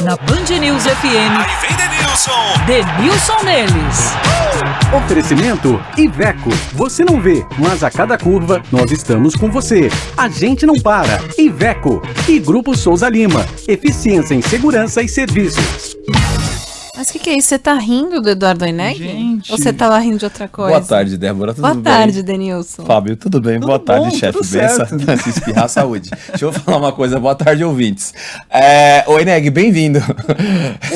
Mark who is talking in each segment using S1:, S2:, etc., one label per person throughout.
S1: Na Band News FM.
S2: Aí vem Denilson.
S1: Denilson neles.
S3: Oferecimento Iveco. Você não vê, mas a cada curva nós estamos com você. A gente não para. Iveco. E Grupo Souza Lima. Eficiência em segurança e serviços.
S4: Mas o que é isso? Você tá rindo do Eduardo Oineg?
S5: Gente.
S4: Ou você tava rindo de outra coisa?
S5: Boa tarde, Débora. Tudo
S4: Boa
S5: bem?
S4: tarde, Denilson.
S5: Fábio, tudo bem?
S3: Tudo
S5: boa tarde,
S3: bom,
S5: chefe.
S3: tudo
S5: Benção.
S3: certo.
S5: Se espirrar, saúde. Deixa eu falar uma coisa. Boa tarde, ouvintes. Oineg, bem-vindo.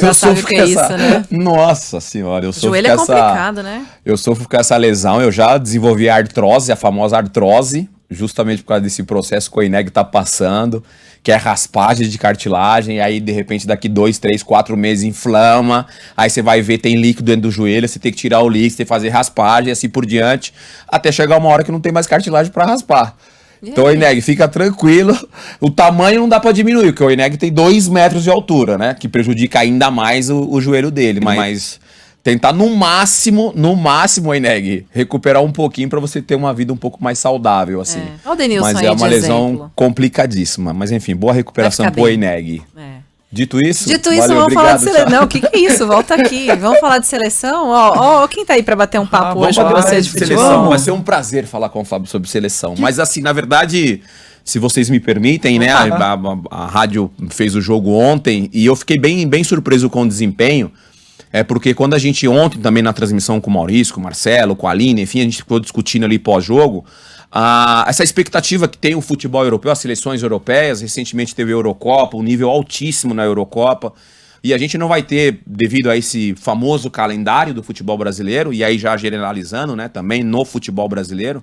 S4: Já sabe o que é isso, né?
S5: Nossa senhora, eu sofro
S4: Joelho
S5: com
S4: é complicado, né?
S5: Eu sofro com essa lesão. Eu já desenvolvi a artrose, a famosa artrose, justamente por causa desse processo que o Oineg tá passando, que é raspagem de cartilagem, e aí de repente daqui 2, 3, 4 meses inflama, aí você vai ver, tem líquido dentro do joelho, você tem que tirar o líquido, você tem que fazer raspagem e assim por diante, até chegar uma hora que não tem mais cartilagem para raspar. Então, Oineg, fica tranquilo, o tamanho não dá para diminuir, porque o Oineg tem 2 metros de altura, né, que prejudica ainda mais o joelho dele, mas tentar no máximo, Oineg, recuperar um pouquinho pra você ter uma vida um pouco mais saudável, assim.
S4: Olha o Denilson
S5: Mas
S4: aí
S5: é uma
S4: de
S5: lesão
S4: exemplo.
S5: complicadíssima. Mas enfim, boa recuperação
S4: Vai ficar
S5: pro
S4: bem.
S5: Oineg. Dito isso,
S4: Dito isso,
S5: valeu,
S4: vamos falar de
S5: obrigado,
S4: seleção.
S5: tchau.
S4: Não, o que é isso? Volta aqui. Vamos falar de seleção? Ó, quem tá aí pra bater um papo
S5: Vamos
S4: hoje com
S5: falar
S4: você
S5: de
S4: de
S5: seleção.
S4: futebol?
S5: Vai ser um prazer falar com o Fábio sobre seleção. Mas assim, na verdade, se vocês me permitem, né? A rádio fez o jogo ontem e eu fiquei bem surpreso com o desempenho. É porque quando a gente ontem também na transmissão com o Maurício, com o Marcelo, com a Aline, enfim, a gente ficou discutindo ali pós-jogo, essa expectativa que tem o futebol europeu, as seleções europeias, recentemente teve a Eurocopa, um nível altíssimo na Eurocopa, e a gente não vai ter, devido a esse famoso calendário do futebol brasileiro, e aí já generalizando, né, também no futebol brasileiro,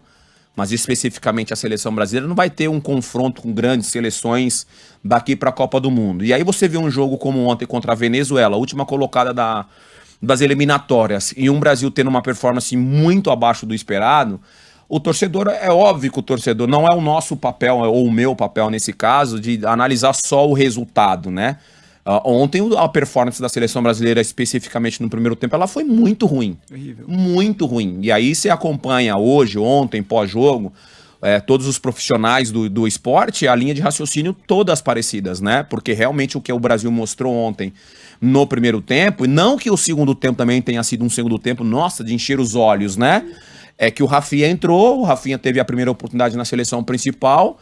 S5: mas especificamente a seleção brasileira não vai ter um confronto com grandes seleções daqui para a Copa do Mundo. E aí você vê um jogo como ontem contra a Venezuela, a última colocada das eliminatórias, e um Brasil tendo uma performance muito abaixo do esperado, o torcedor, é óbvio que o torcedor, não é o nosso papel, ou o meu papel nesse caso, de analisar só o resultado, né? Ontem a performance da seleção brasileira, especificamente no primeiro tempo, ela foi muito ruim.
S3: Horrível.
S5: Muito ruim. E aí você acompanha hoje, ontem, pós-jogo, todos os profissionais do esporte, a linha de raciocínio todas parecidas, né? Porque realmente o que o Brasil mostrou ontem no primeiro tempo, e não que o segundo tempo também tenha sido um segundo tempo, nossa, de encher os olhos, né? É que o Rafinha entrou, o Rafinha teve a primeira oportunidade na seleção principal,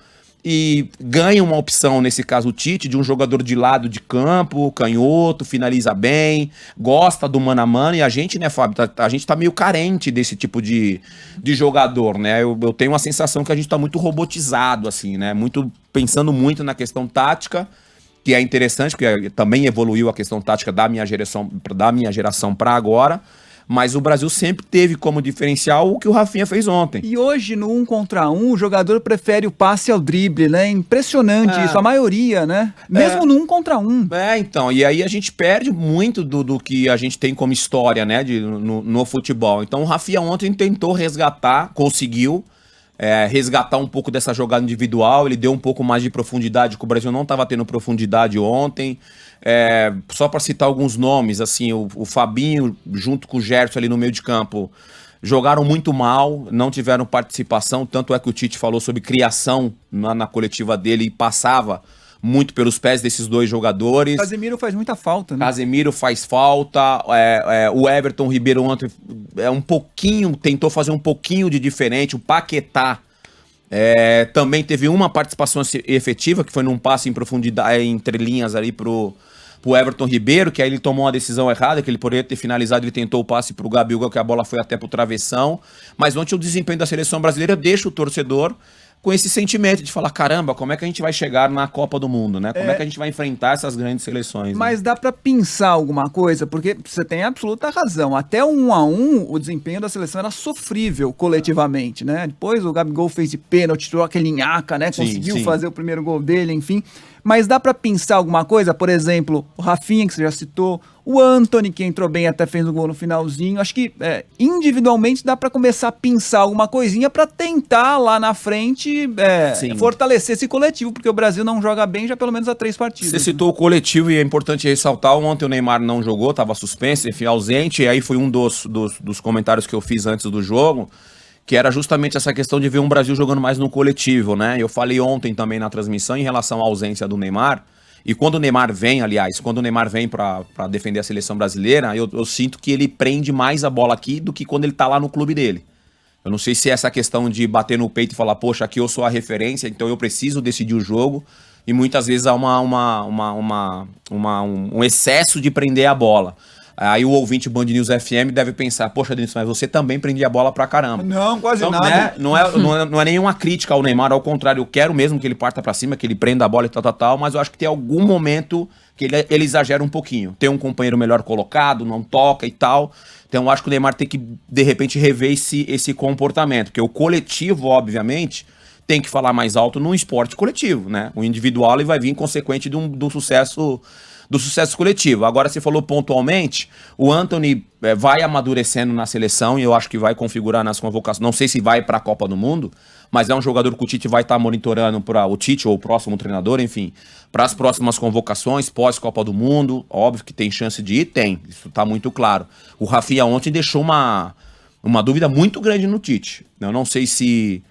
S5: e ganha uma opção, nesse caso o Tite, de um jogador de lado de campo, canhoto, finaliza bem, gosta do mano a mano, e a gente, né, Fábio, a gente tá meio carente desse tipo de jogador, né, eu tenho uma sensação que a gente tá muito robotizado, assim, né, pensando muito na questão tática, que é interessante, porque também evoluiu a questão tática da minha geração para agora, mas o Brasil sempre teve como diferencial o que o Rafinha fez ontem.
S6: E hoje, no 1 contra 1, o jogador prefere o passe ao drible, né? Impressionante isso, a maioria, né? Mesmo no 1 contra 1.
S5: Então, e aí a gente perde muito do que a gente tem como história, né, no futebol. Então o Rafinha ontem tentou resgatar, conseguiu resgatar um pouco dessa jogada individual, ele deu um pouco mais de profundidade, que o Brasil não estava tendo profundidade ontem. Só para citar alguns nomes, assim, o Fabinho junto com o Gerson ali no meio de campo jogaram muito mal, não tiveram participação, tanto é que o Tite falou sobre criação na coletiva dele e passava muito pelos pés desses dois jogadores.
S6: Casemiro faz muita falta, né?
S5: Casemiro faz falta, o Everton Ribeiro ontem tentou fazer um pouquinho de diferente, o Paquetá também teve uma participação efetiva, que foi num passe em profundidade, entre linhas ali pro Everton Ribeiro, que aí ele tomou uma decisão errada, que ele poderia ter finalizado, ele tentou o passe pro Gabigol, que a bola foi até pro travessão, mas ontem o desempenho da seleção brasileira deixa o torcedor com esse sentimento de falar, caramba, como é que a gente vai chegar na Copa do Mundo, né? Como é que a gente vai enfrentar essas grandes seleções?
S6: Mas
S5: né?
S6: dá pra pensar alguma coisa, porque você tem absoluta razão. Até o 1-1, o desempenho da seleção era sofrível coletivamente, né? Depois o Gabigol fez de pênalti, tirou aquele nhaca, né? Conseguiu fazer o primeiro gol dele, enfim. Mas dá pra pensar alguma coisa? Por exemplo, o Rafinha, que você já citou, o Antony, que entrou bem, até fez um gol no finalzinho. Acho que individualmente dá pra começar a pensar alguma coisinha pra tentar lá na frente fortalecer esse coletivo, porque o Brasil não joga bem já pelo menos há 3 partidas.
S5: Você citou o coletivo e é importante ressaltar, ontem o Neymar não jogou, estava suspenso, enfim, ausente, e aí foi um dos comentários que eu fiz antes do jogo, que era justamente essa questão de ver um Brasil jogando mais no coletivo, né? Eu falei ontem também na transmissão em relação à ausência do Neymar, E quando o Neymar vem, aliás, quando o Neymar vem pra defender a seleção brasileira, eu sinto que ele prende mais a bola aqui do que quando ele tá lá no clube dele. Eu não sei se é essa questão de bater no peito e falar, poxa, aqui eu sou a referência, então eu preciso decidir o jogo. E muitas vezes há um excesso de prender a bola. Aí o ouvinte Band News FM deve pensar, poxa, Denilson, mas você também prendia a bola pra caramba.
S6: Não, quase
S5: então,
S6: nada.
S5: Né, não é nenhuma crítica ao Neymar, ao contrário, eu quero mesmo que ele parta pra cima, que ele prenda a bola e tal, mas eu acho que tem algum momento que ele exagera um pouquinho. Tem um companheiro melhor colocado, não toca e tal. Então eu acho que o Neymar tem que, de repente, rever esse comportamento. Porque o coletivo, obviamente, tem que falar mais alto num esporte coletivo, né? O individual ele vai vir consequente do sucesso coletivo. Agora, você falou pontualmente, o Antony vai amadurecendo na seleção e eu acho que vai configurar nas convocações. Não sei se vai para a Copa do Mundo, mas é um jogador que o Tite vai estar monitorando para o Tite ou o próximo treinador, enfim, para as próximas convocações, pós-Copa do Mundo. Óbvio que tem chance de ir, tem. Isso está muito claro. O Rafinha ontem deixou uma dúvida muito grande no Tite. Eu não sei se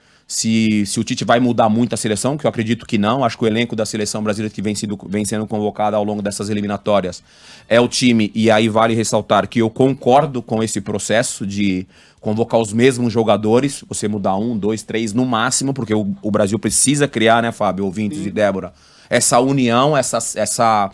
S5: o Tite vai mudar muito a seleção, que eu acredito que não. Acho que o elenco da seleção brasileira que vem sendo convocado ao longo dessas eliminatórias é o time, e aí vale ressaltar que eu concordo com esse processo de convocar os mesmos jogadores, você mudar 1, 2, 3 no máximo, porque o Brasil precisa criar, né, Fábio, ouvintes e Débora, essa união, essa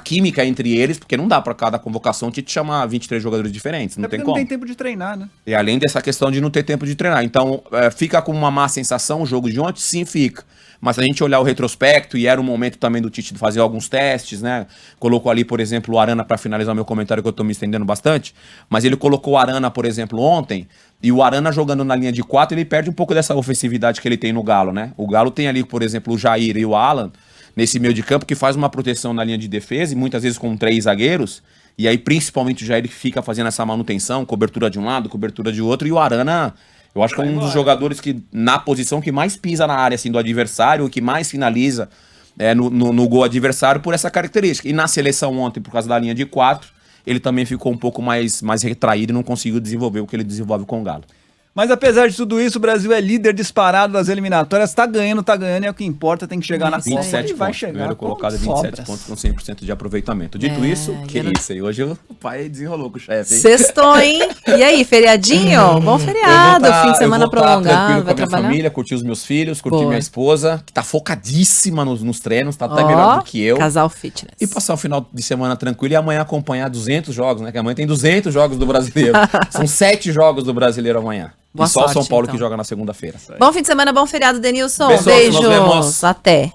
S5: química entre eles, porque não dá para cada convocação te chamar 23 jogadores diferentes, não tem como.
S6: Não tem tempo de treinar, né?
S5: E além dessa questão de não ter tempo de treinar. Então, fica com uma má sensação o jogo de ontem? Sim, fica. Mas se a gente olhar o retrospecto, e era o momento também do Tite fazer alguns testes, né? Colocou ali, por exemplo, o Arana, para finalizar meu comentário, que eu tô me estendendo bastante, mas ele colocou o Arana, por exemplo, ontem, e o Arana jogando na linha de 4, ele perde um pouco dessa ofensividade que ele tem no Galo, né? O Galo tem ali, por exemplo, o Jair e o Alan, nesse meio de campo, que faz uma proteção na linha de defesa, e muitas vezes com 3 zagueiros, e aí principalmente o Jair que fica fazendo essa manutenção, cobertura de um lado, cobertura de outro, e o Arana, eu acho que é um dos jogadores que, na posição que mais pisa na área assim, do adversário, que mais finaliza no gol adversário por essa característica. E na seleção ontem, por causa da linha de 4, ele também ficou um pouco mais retraído e não conseguiu desenvolver o que ele desenvolve com o Galo.
S6: Mas apesar de tudo isso, o Brasil é líder disparado das eliminatórias, tá ganhando, é o que importa, tem que chegar na Copa
S5: 27
S6: e vai
S5: pontos,
S6: chegar.
S5: primeiro colocado 27 pontos com 100% de aproveitamento. Dito isso, que isso aí, hoje o pai desenrolou com o chefe, hein?
S4: Sextou, hein? E aí, feriadinho? Bom feriado, fim de semana prolongado, vai
S5: com a minha família, curtir os meus filhos, curtir minha esposa, que tá focadíssima nos treinos, tá até melhor do que eu.
S4: Casal fitness.
S5: E passar um final de semana tranquilo e amanhã acompanhar 200 jogos, né? Que amanhã tem 200 jogos do Brasileiro. São 7 jogos do Brasileiro amanhã.
S4: Boa
S5: e só
S4: sorte,
S5: o São Paulo
S4: então.
S5: que joga na segunda-feira.
S4: Bom fim de semana, bom feriado, Denilson.
S5: Beijos,
S4: Beijos.
S5: nos vemos.
S4: Até.